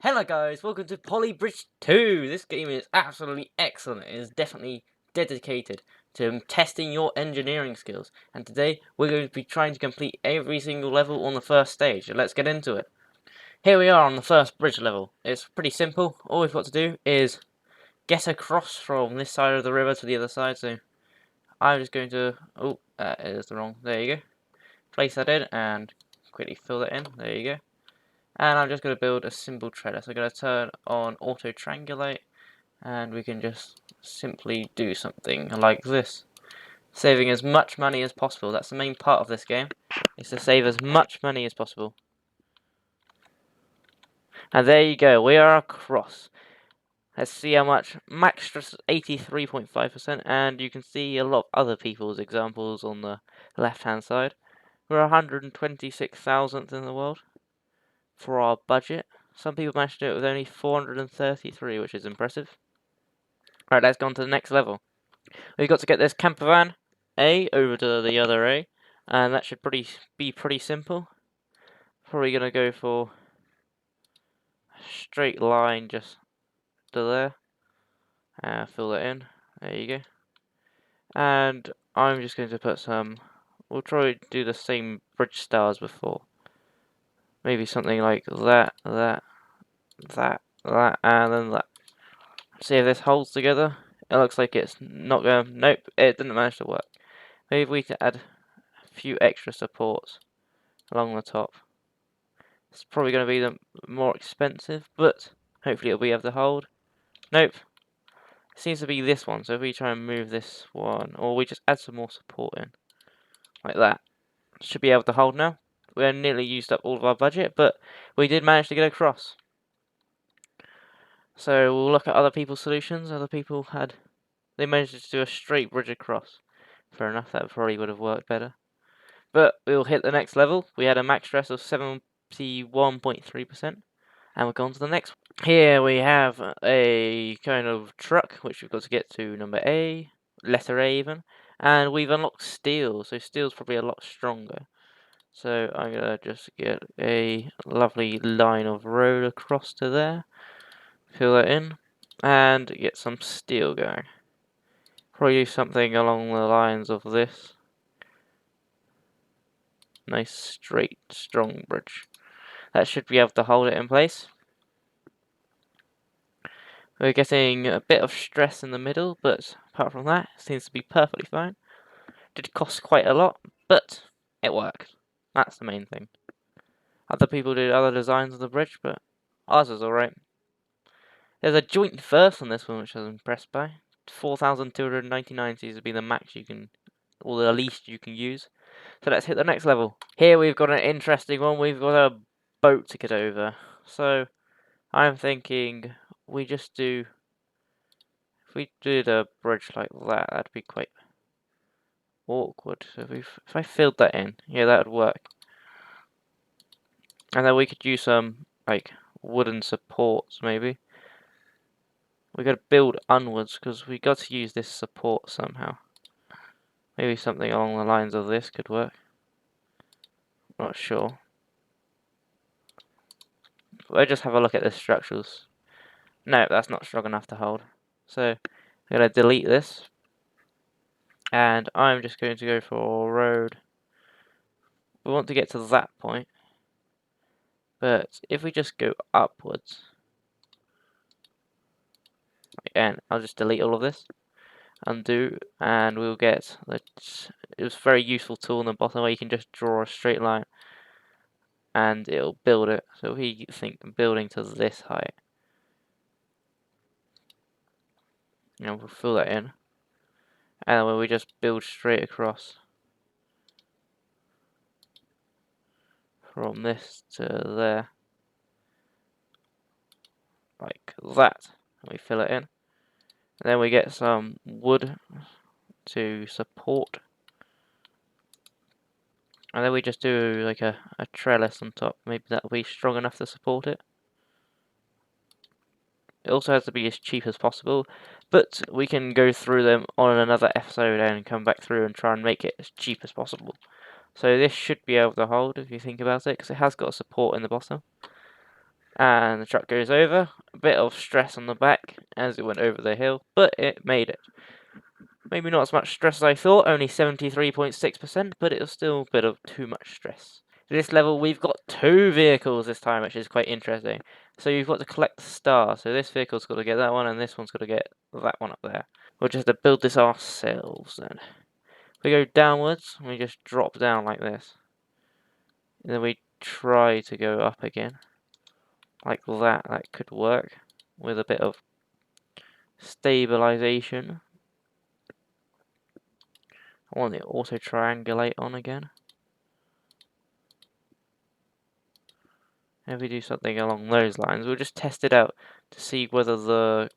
Hello guys, welcome to Polybridge 2! This game is absolutely excellent. It is definitely dedicated to testing your engineering skills. And today we're going to be trying to complete every single level on the first stage. So let's get into it. Here we are on the first bridge level. It's pretty simple. All we've got to do is get across from this side of the river to the other side. So I'm just going to... Oh, that is the wrong... There you go. Place that in and quickly fill that in. There you go. And I'm just going to build a simple trellis. I'm going to turn on auto triangulate, and we can just simply do something like this, saving as much money as possible. That's the main part of this game, is to save as much money as possible. And there you go, we are across. Let's see how much. Max stress 83.5%, and you can see a lot of other people's examples on the left hand side. We're 126,000th in the world for our budget. Some people managed to do it with only 433, which is impressive. Right, let's go on to the next level. We've got to get this camper van A over to the other A, and that should be pretty simple. Probably gonna go for a straight line just to there. Fill that in. There you go. And I'm just going to put some. We'll try to do the same bridge style as before. Maybe something like that, and then that. See if this holds together. It looks like it's not going. Nope, it didn't manage to work. Maybe we can add a few extra supports along the top. It's probably going to be the more expensive, but hopefully it'll be able to hold. Nope. It seems to be this one, so if we try and move this one, or we just add some more support in, like that, should be able to hold now. We're nearly used up all of our budget, but we did manage to get across. So we'll look at other people's solutions. Other people they managed to do a straight bridge across. Fair enough, that probably would have worked better. But we'll hit the next level. We had a max stress of 71.3%. And we'll go on to the next one. Here we have a kind of truck, which we've got to get to number A, letter A even. And we've unlocked steel, so steel's probably a lot stronger. So I'm going to just get a lovely line of road across to there. Fill that in. And get some steel going. Probably do something along the lines of this. Nice, straight, strong bridge. That should be able to hold it in place. We're getting a bit of stress in the middle, but apart from that, it seems to be perfectly fine. Did cost quite a lot, but it worked. That's the main thing. Other people did other designs of the bridge, but ours is alright. There's a joint first on this one, which I was impressed by. 4,299 seems to be the max you can, or the least you can use. So let's hit the next level. Here we've got an interesting one. We've got a boat to get over. So I'm thinking we just do. If we did a bridge like that, that'd be quite awkward. So if I filled that in, yeah, that would work. And then we could use some like wooden supports, maybe. We got to build onwards because we got to use this support somehow. Maybe something along the lines of this could work. Not sure. We'll just have a look at the structures. No, that's not strong enough to hold. So I'm going to delete this. And I'm just going to go for road. We want to get to that point. But if we just go upwards. And I'll just delete all of this. Undo. And we'll get... It was a very useful tool in the bottom where you can just draw a straight line. And it'll build it. So if we think building to this height. And we'll fill that in. And then we just build straight across. From this to there. Like that. And we fill it in. And then we get some wood to support. And then we just do like a trellis on top. Maybe that'll be strong enough to support it. It also has to be as cheap as possible, but we can go through them on another episode and come back through and try and make it as cheap as possible. So this should be able to hold if you think about it, because it has got support in the bottom. And the truck goes over. A bit of stress on the back as it went over the hill, but it made it. Maybe not as much stress as I thought, only 73.6%, but it was still a bit of too much stress. This level, we've got 2 vehicles this time, which is quite interesting. So you've got to collect the stars. So this vehicle's got to get that one, and this one's got to get that one up there. We'll just have to build this ourselves then. We go downwards, and we just drop down like this. And then we try to go up again. Like that. That could work with a bit of stabilization. I want the auto triangulate on again. If we do something along those lines, we'll just test it out to see whether the...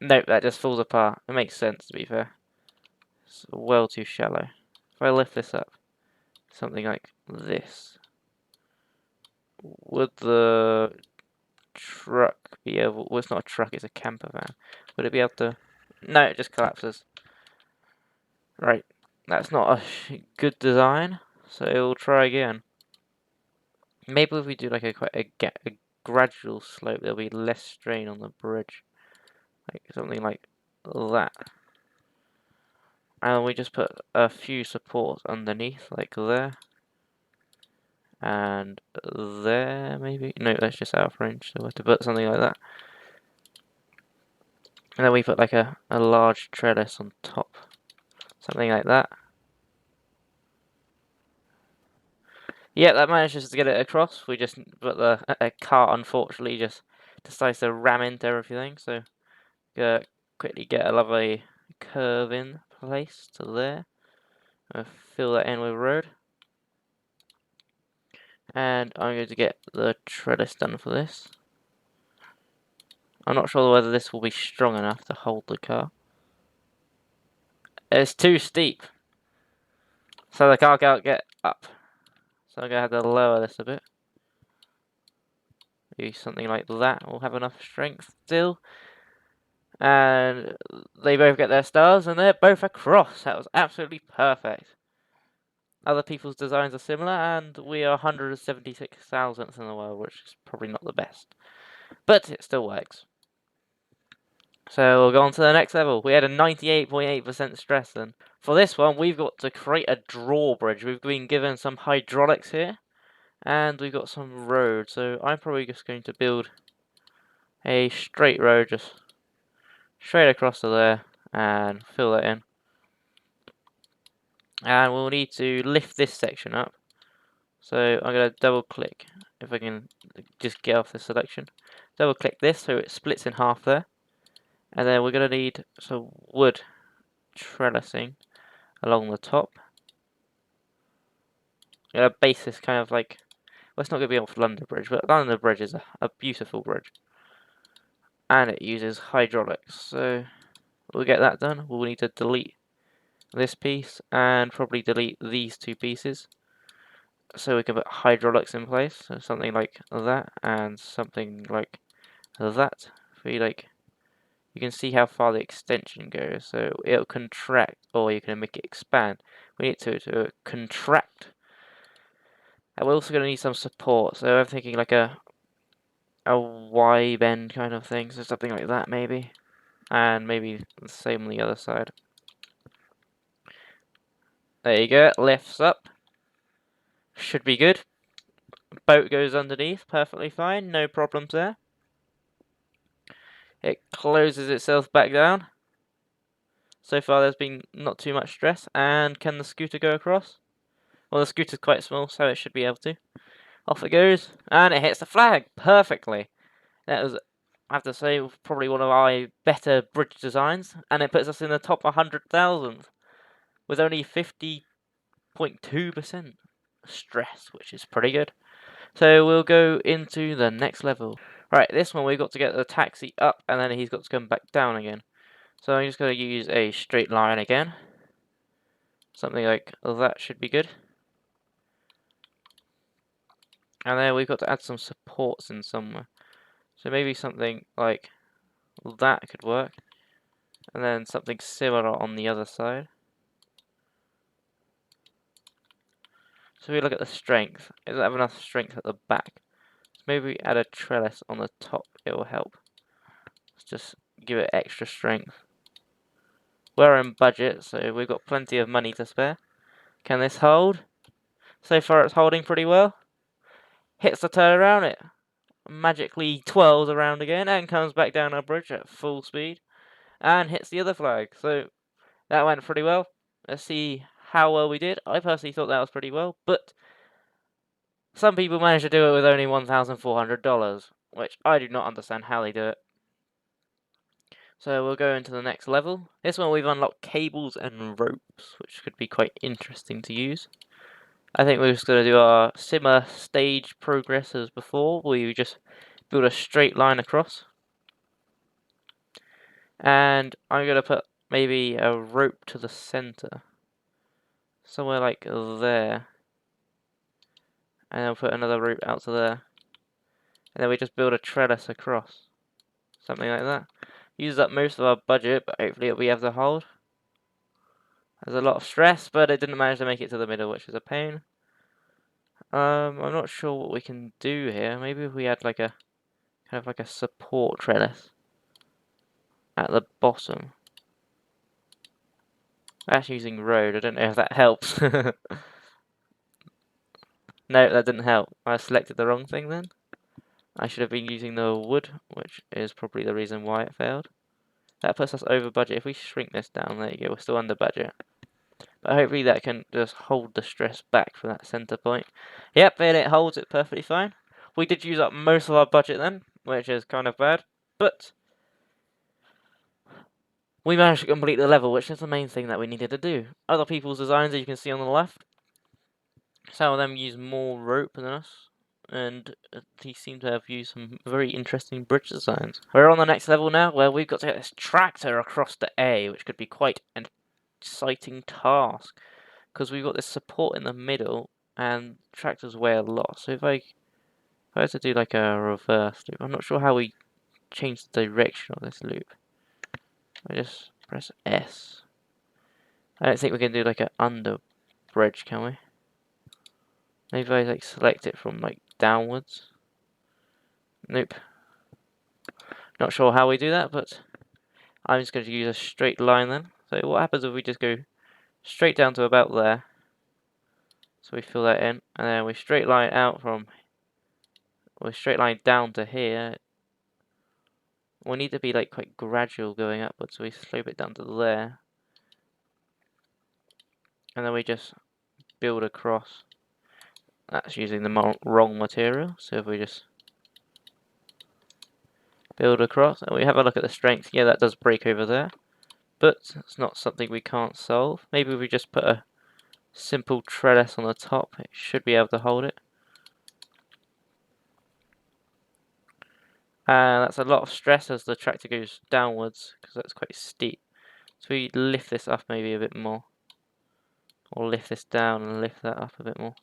Nope, that just falls apart. It makes sense, to be fair. It's well too shallow. If I lift this up, something like this, would the truck be able... Well, it's not a truck, it's a camper van. Would it be able to... No, it just collapses. Right, that's not a good design, so we'll try again. Maybe if we do like a gradual slope, there'll be less strain on the bridge. Like something like that. And we just put a few supports underneath, like there. And there, maybe? No, that's just out of range, so we have to put something like that. And then we put like a large trellis on top. Something like that. Yeah, that manages to get it across. We just put a car, unfortunately, just decides to ram into everything. So, quickly get a lovely curve in place to there. Fill that in with road. And I'm going to get the trellis done for this. I'm not sure whether this will be strong enough to hold the car. It's too steep. So the car can't get up. So I'm going to have to lower this a bit. Maybe something like that will have enough strength still. And they both get their stars and they're both across. That was absolutely perfect. Other people's designs are similar and we are 176,000th in the world, which is probably not the best. But it still works. So we'll go on to the next level. We had a 98.8% stress then. For this one, we've got to create a drawbridge. We've been given some hydraulics here. And we've got some road. So I'm probably just going to build a straight road just straight across to there. And fill that in. And we'll need to lift this section up. So I'm going to double click. If I can just get off the selection. Double click this so it splits in half there. And then we're going to need some wood trellising along the top. I'm going to base this kind of like, well, it's not going to be off London Bridge, but London Bridge is a beautiful bridge. And it uses hydraulics, so we'll get that done. We'll need to delete this piece and probably delete these 2 pieces. So we can put hydraulics in place, so something like that and something like that. You can see how far the extension goes, so it'll contract, or you can make it expand. We need to contract. And we're also going to need some support, so I'm thinking like a Y bend kind of thing, so something like that maybe. And maybe the same on the other side. There you go, it lifts up. Should be good. Boat goes underneath, perfectly fine, no problems there. It closes itself back down. So far there's been not too much stress. And can the scooter go across? Well, the scooter's quite small, so it should be able to. Off it goes, and it hits the flag perfectly. That was, I have to say, probably one of our better bridge designs, and it puts us in the top 100,000 with only 50.2% stress, which is pretty good. So we'll go into the next level. Right, this one we've got to get the taxi up, and then he's got to come back down again. So I'm just going to use a straight line again. Something like that should be good. And then we've got to add some supports in somewhere. So maybe something like that could work. And then something similar on the other side. So we look at the strength. It doesn't have enough strength at the back. Maybe add a trellis on the top, it will help. Let's just give it extra strength. We're in budget, so we've got plenty of money to spare. Can this hold? So far it's holding pretty well. Hits the turn around, it magically twirls around again and comes back down our bridge at full speed and hits the other flag. So that went pretty well. Let's see how well we did. I personally thought that was pretty well, but some people managed to do it with only $1,400, which I do not understand how they do it. So we'll go into the next level. This one we've unlocked cables and ropes, which could be quite interesting to use. I think we're just going to do our similar stage progress as before. We just build a straight line across. And I'm going to put maybe a rope to the center. Somewhere like there. And I'll put another rope out to there. And then we just build a trellis across. Something like that. Used up most of our budget, but hopefully it'll be able to hold. There's a lot of stress, but it didn't manage to make it to the middle, which is a pain. I'm not sure what we can do here. Maybe if we had like a kind of like a support trellis at the bottom. That's using road. I don't know if that helps. No, that didn't help. I selected the wrong thing then. I should have been using the wood, which is probably the reason why it failed. That puts us over budget. If we shrink this down, there you go, we're still under budget. But hopefully that can just hold the stress back from that center point. Yep, and it holds it perfectly fine. We did use up most of our budget then, which is kind of bad. But we managed to complete the level, which is the main thing that we needed to do. Other people's designs, as you can see on the left, some of them use more rope than us, and they seem to have used some very interesting bridge designs. We're on the next level now, where we've got to get this tractor across the A, which could be quite an exciting task, because we've got this support in the middle, and tractors weigh a lot. So if I had to do like a reverse loop, I'm not sure how we change the direction of this loop. I just press S. I don't think we can do like an under bridge, can we? Maybe I like select it from like downwards. Nope. Not sure how we do that, but I'm just going to use a straight line then. So what happens if we just go straight down to about there? So we fill that in, and then we straight line out from, we straight line down to here. We need to be like quite gradual going upwards, so we slope it down to there. And then we just build across. That's using the wrong material, so if we just build across, and we have a look at the strength, yeah, that does break over there. But it's not something we can't solve. Maybe we just put a simple trellis on the top, it should be able to hold it. And that's a lot of stress as the tractor goes downwards, because that's quite steep. So we lift this up maybe a bit more. Or lift this down and lift that up a bit more.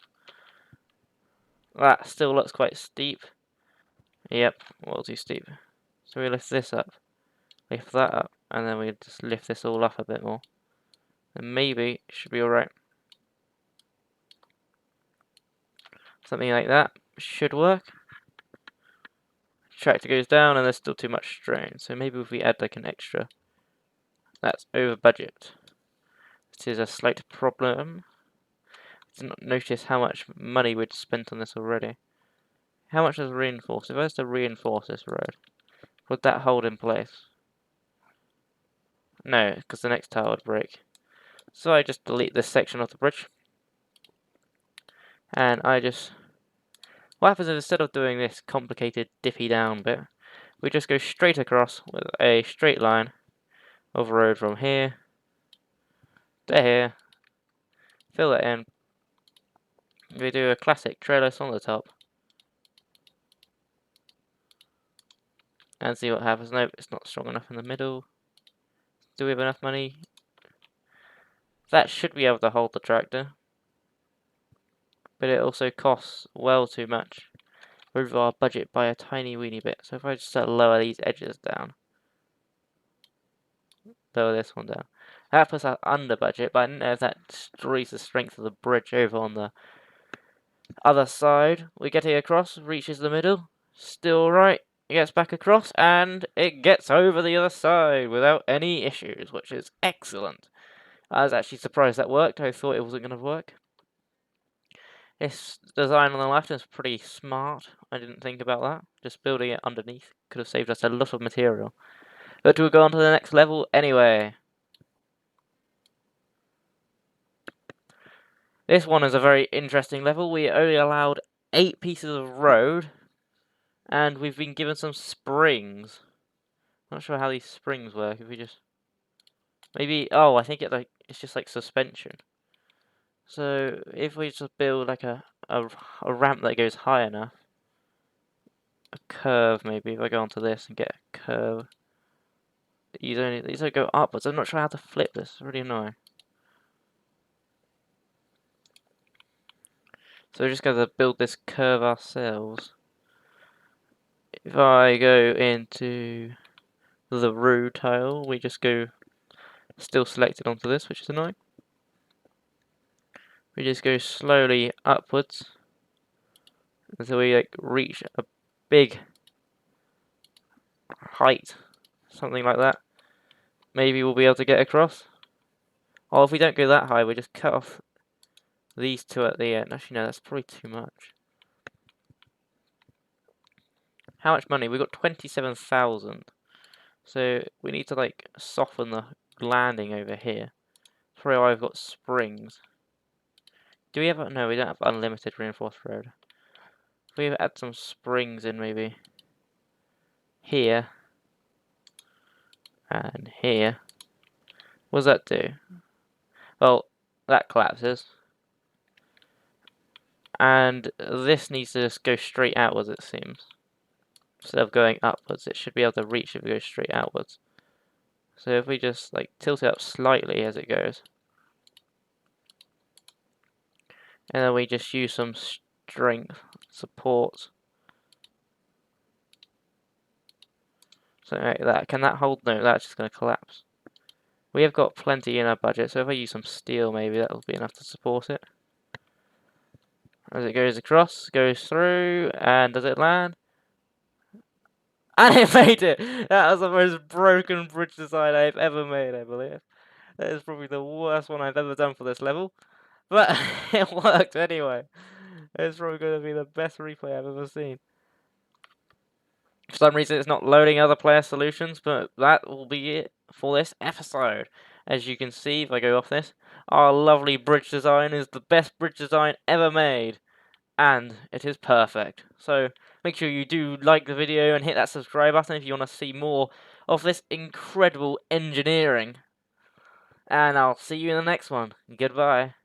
That still looks quite steep. Yep, well too steep. So we lift this up, lift that up, and then we just lift this all up a bit more. And maybe it should be alright. Something like that should work. Tractor goes down and there's still too much strain. So maybe if we add like an extra, that's over budget. This is a slight problem. I did not notice how much money we'd spent on this already. How much does reinforce? If I was to reinforce this road, would that hold in place? No, because the next tile would break. So I just delete this section of the bridge. And I just... What happens is instead of doing this complicated dippy down bit, we just go straight across with a straight line of road from here to here. Fill it in. We do a classic trellis on the top. And see what happens. Nope, it's not strong enough in the middle. Do we have enough money? That should be able to hold the tractor. But it also costs well too much. Over our budget by a tiny weeny bit. So if I just lower these edges down. Lower this one down. That puts us under budget, but I don't know if that destroys the strength of the bridge over on the other side. We get it across, reaches the middle. Still right. It gets back across, and it gets over the other side without any issues, which is excellent. I was actually surprised that worked. I thought it wasn't going to work. This design on the left is pretty smart. I didn't think about that. Just building it underneath could have saved us a lot of material. But we'll go on to the next level anyway. This one is a very interesting level. We only allowed 8 pieces of road, and we've been given some springs. Not sure how these springs work. If we just maybe I think it's just like suspension. So if we just build like a ramp that goes high enough, a curve maybe. If I go onto this and get a curve, these don't go upwards. I'm not sure how to flip this. It's really annoying. So we're just going to build this curve ourselves. If I go into the root tile, we just go still selected onto this, which is annoying. We just go slowly upwards until we like reach a big height, something like that. Maybe we'll be able to get across. Or if we don't go that high, we just cut off these two at the end. Actually, no, that's probably too much. How much money? We got 27,000. So we need to like soften the landing over here. That's probably why I've got springs. Do we have? No, we don't have unlimited reinforced road. If we add some springs in maybe here and here. What does that do? Well, that collapses. And this needs to just go straight outwards, it seems. Instead of going upwards, it should be able to reach if it goes straight outwards. So if we just like tilt it up slightly as it goes. And then we just use some strength support. Something like that. Can that hold? No, that's just going to collapse. We have got plenty in our budget, so if I use some steel maybe that'll be enough to support it. As it goes across, goes through, and does it land? And it made it! That was the most broken bridge design I've ever made, I believe. That is probably the worst one I've ever done for this level. But it worked anyway. It's probably going to be the best replay I've ever seen. For some reason it's not loading other player solutions, but that will be it for this episode. As you can see, if I go off this, our lovely bridge design is the best bridge design ever made. And it is perfect. So make sure you do like the video and hit that subscribe button if you want to see more of this incredible engineering. And I'll see you in the next one. Goodbye.